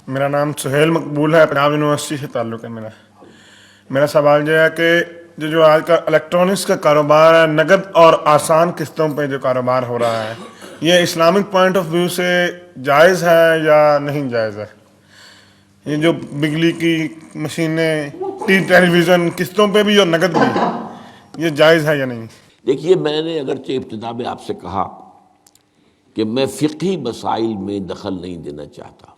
میرا نام سہیل مقبول ہے، پنجاب یونیورسٹی سے تعلق ہے میرا. میرا سوال یہ ہے کہ جو آج کا الیکٹرانکس کا کاروبار ہے، نقد اور آسان قسطوں پہ جو کاروبار ہو رہا ہے، یہ اسلامک پوائنٹ آف ویو سے جائز ہے یا نہیں جائز ہے؟ یہ جو بجلی کی مشینیں، ٹیلی ویژن قسطوں پہ بھی اور نقد بھی، یہ جائز ہے یا نہیں؟ دیکھیے، میں نے اگرچہ ابتدا میں آپ سے کہا کہ میں فقہی مسائل میں دخل نہیں دینا چاہتا،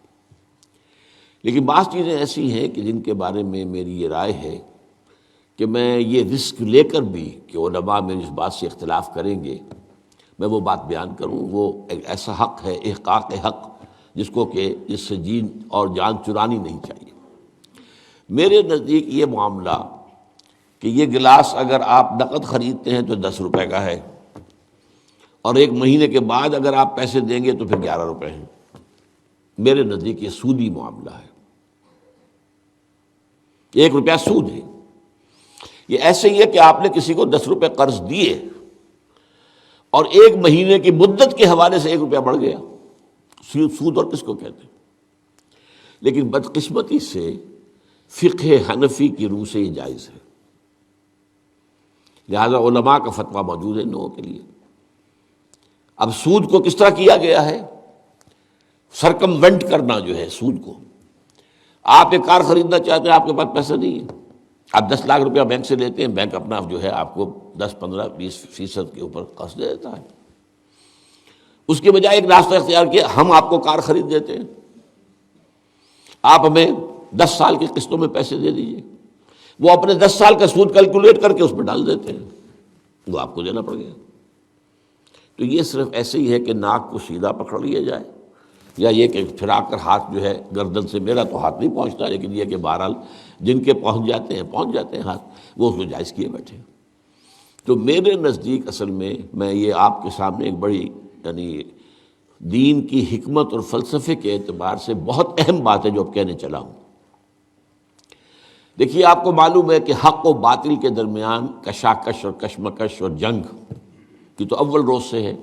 لیکن بعض چیزیں ایسی ہیں کہ جن کے بارے میں میری یہ رائے ہے کہ میں یہ رسک لے کر بھی کہ علماء میں اس بات سے اختلاف کریں گے، میں وہ بات بیان کروں. وہ ایک ایسا حق ہے، احقاق حق، جس کو کہ اس سے جین اور جان چرانی نہیں چاہیے. میرے نزدیک یہ معاملہ کہ یہ گلاس اگر آپ نقد خریدتے ہیں تو 10 روپے کا ہے، اور 1 مہینے کے بعد اگر آپ پیسے دیں گے تو پھر 11 روپے ہیں. میرے نزدیک یہ سودی معاملہ ہے، 1 روپیہ سود ہے. یہ ایسے ہی ہے کہ آپ نے کسی کو 10 روپے قرض دیے اور 1 مہینے کی مدت کے حوالے سے 1 روپیہ بڑھ گیا. سود اور کس کو کہتے ہیں؟ لیکن بدقسمتی سے فقہ حنفی کی روح سے یہ جائز ہے، لہذا علماء کا فتویٰ موجود ہے ان لوگوں کے لیے. اب سود کو کس طرح کیا گیا ہے؟ سرکموینٹ کرنا جو ہے سود کو. آپ ایک کار خریدنا چاہتے ہیں، آپ کے پاس پیسہ نہیں ہے، آپ 10 لاکھ روپیہ بینک سے لیتے ہیں، بینک اپنا جو ہے آپ کو 10 15 20% کے اوپر قرض دے دیتا ہے. اس کے بجائے ایک راستہ اختیار کیا، ہم آپ کو کار خرید دیتے ہیں، آپ ہمیں 10 سال کی قسطوں میں پیسے دے دیجیے. وہ اپنے 10 سال کا سود کیلکولیٹ کر کے اس پہ ڈال دیتے ہیں، وہ آپ کو دینا پڑ گیا. تو یہ صرف ایسے ہی ہے کہ ناک کو سیدھا پکڑ لیا جائے، یا یہ کہ پھرا کر ہاتھ جو ہے گردن سے، میرا تو ہاتھ نہیں پہنچتا، لیکن یہ کہ بہرحال جن کے پہنچ جاتے ہیں ہاتھ، وہ اس کو جائز کیے بیٹھے. تو میرے نزدیک اصل میں یہ آپ کے سامنے ایک بڑی یعنی دین کی حکمت اور فلسفے کے اعتبار سے بہت اہم بات ہے جو اب کہنے چلا ہوں. دیکھیے، آپ کو معلوم ہے کہ حق و باطل کے درمیان کشاکش اور کشمکش اور جنگ کی تو اول روز سے ہے.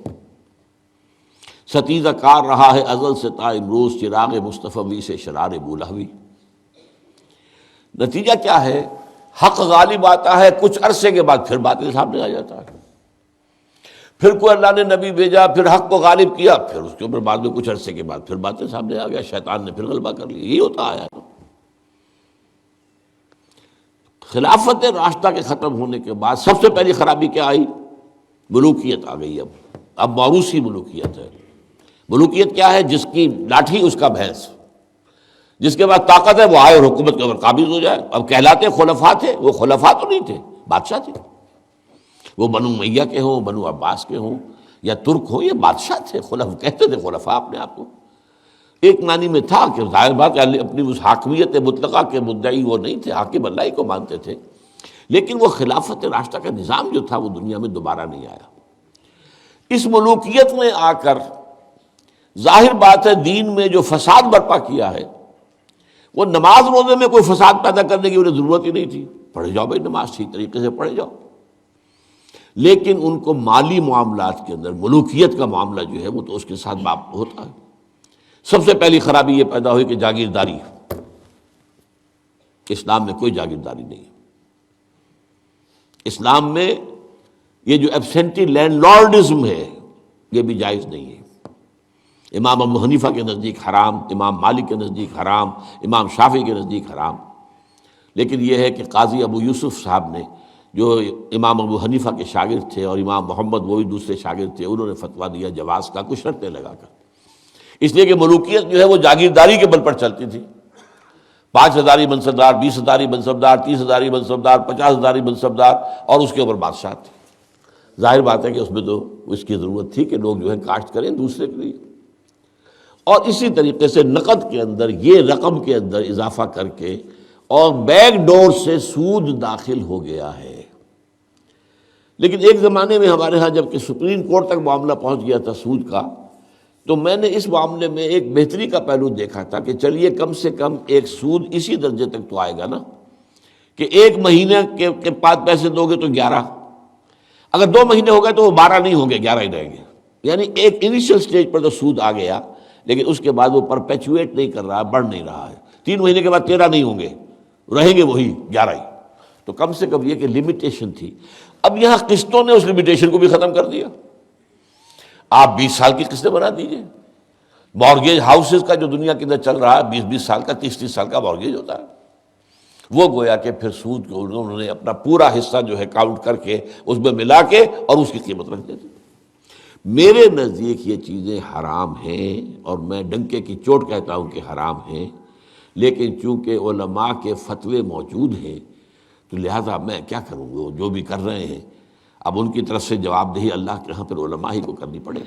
ستیزہ کار رہا ہے ازل سے تا امروز، چراغ مصطفی سے شرار بولہوی. نتیجہ کیا ہے؟ حق غالب آتا ہے، کچھ عرصے کے بعد پھر باطل سامنے آ جاتا ہے. پھر کوئی اللہ نے نبی بھیجا، پھر حق کو غالب کیا، پھر اس کے اوپر بعد میں کچھ عرصے کے بعد پھر باطل سامنے آ گیا، شیطان نے پھر غلبہ کر لیا. یہی ہوتا آیا. خلافت راشدہ کے ختم ہونے کے بعد سب سے پہلی خرابی کیا آئی؟ ملوکیت آ گئی. اب موروثی ملوکیت ہے. ملوکیت کیا ہے؟ جس کی لاٹھی اس کا بھینس، جس کے بعد طاقت ہے وہ آئے اور حکومت کے اوپر قابض ہو جائے. اب کہلاتے خلفاء تھے، وہ خلفاء تو نہیں تھے، بادشاہ تھے. وہ بنو امیہ کے ہوں، بنو عباس کے ہوں یا ترک ہوں، یہ بادشاہ تھے. کہتے تھے خلفاء اپنے آپ کو. ایک معنی میں تھا کہ ظاہر بات اپنی اس حاکمیت مطلقہ کے مدعی وہ نہیں تھے، حاکم اللہ ہی کو مانتے تھے. لیکن وہ خلافت راشدہ کا نظام جو تھا وہ دنیا میں دوبارہ نہیں آیا. اس ملوکیت میں آ کر ظاہر بات ہے دین میں جو فساد برپا کیا ہے، وہ نماز روزے میں کوئی فساد پیدا کرنے کی انہیں ضرورت ہی نہیں تھی. پڑھے جاؤ بھائی نماز، ٹھیک طریقے سے پڑھے جاؤ. لیکن ان کو مالی معاملات کے اندر ملوکیت کا معاملہ جو ہے وہ تو اس کے ساتھ باپ ہوتا ہے. سب سے پہلی خرابی یہ پیدا ہوئی کہ جاگیرداری. اسلام میں کوئی جاگیرداری نہیں ہے. اسلام میں یہ جو ایبسینٹی لینڈ لارڈزم ہے یہ بھی جائز نہیں ہے. امام ابو حنیفہ کے نزدیک حرام، امام مالک کے نزدیک حرام، امام شافعی کے نزدیک حرام. لیکن یہ ہے کہ قاضی ابو یوسف صاحب نے، جو امام ابو حنیفہ کے شاگرد تھے، اور امام محمد وہ بھی دوسرے شاگرد تھے، انہوں نے فتویٰ دیا جواز کا کچھ شرطیں لگا کر. اس لیے کہ ملوکیت جو ہے وہ جاگیرداری کے بل پر چلتی تھی. 5 ہزاری منصبدار، 20 ہزاری منصبدار، 30 ہزاری منصبدار، 50 ہزاری منصبدار، اور اس کے اوپر بادشاہ تھے. ظاہر بات ہے کہ اس میں تو اس کی ضرورت تھی کہ لوگ جو ہے کاشت کریں دوسرے کے لیے. اور اسی طریقے سے نقد کے اندر یہ رقم کے اندر اضافہ کر کے اور بیک ڈور سے سود داخل ہو گیا ہے. لیکن ایک زمانے میں ہمارے ہاں جب کہ سپریم کورٹ تک معاملہ پہنچ گیا تھا سود کا، تو میں نے اس معاملے میں ایک بہتری کا پہلو دیکھا تھا کہ چلیے کم سے کم ایک سود اسی درجے تک تو آئے گا نا کہ 1 مہینے کے بعد پیسے دو گے تو 11، اگر 2 مہینے ہو گئے تو وہ 12 نہیں ہوں گے، 11 ہی رہیں گے. یعنی ایک انیشل سٹیج پر تو سود آ گیا. لیکن اس کے بعد وہ پرپیچویٹ نہیں کر رہا، بڑھ نہیں رہا ہے. 3 مہینے کے بعد 13 نہیں ہوں گے، رہیں گے وہی 11 ہی. تو کم سے کم یہ کہ لمیٹیشن تھی. اب یہاں قسطوں نے اس لمیٹیشن کو بھی ختم کر دیا. آپ 20 سال کی قسطیں بنا دیجئے. مارگیج ہاؤسز کا جو دنیا کے اندر چل رہا ہے 20 سال کا، 30 سال کا مارگیج ہوتا ہے. وہ گویا کہ پھر سود کو انہوں نے اپنا پورا حصہ جو ہے کاؤنٹ کر کے اس میں ملا کے اور اس کی قیمت رکھ دیتے. میرے نزدیک یہ چیزیں حرام ہیں، اور میں ڈنکے کی چوٹ کہتا ہوں کہ حرام ہیں، لیکن چونکہ علماء کے فتوے موجود ہیں تو لہذا میں کیا کروں گا، جو بھی کر رہے ہیں اب ان کی طرف سے جواب دہی اللہ کے ہاں پر علماء ہی کو کرنی پڑے.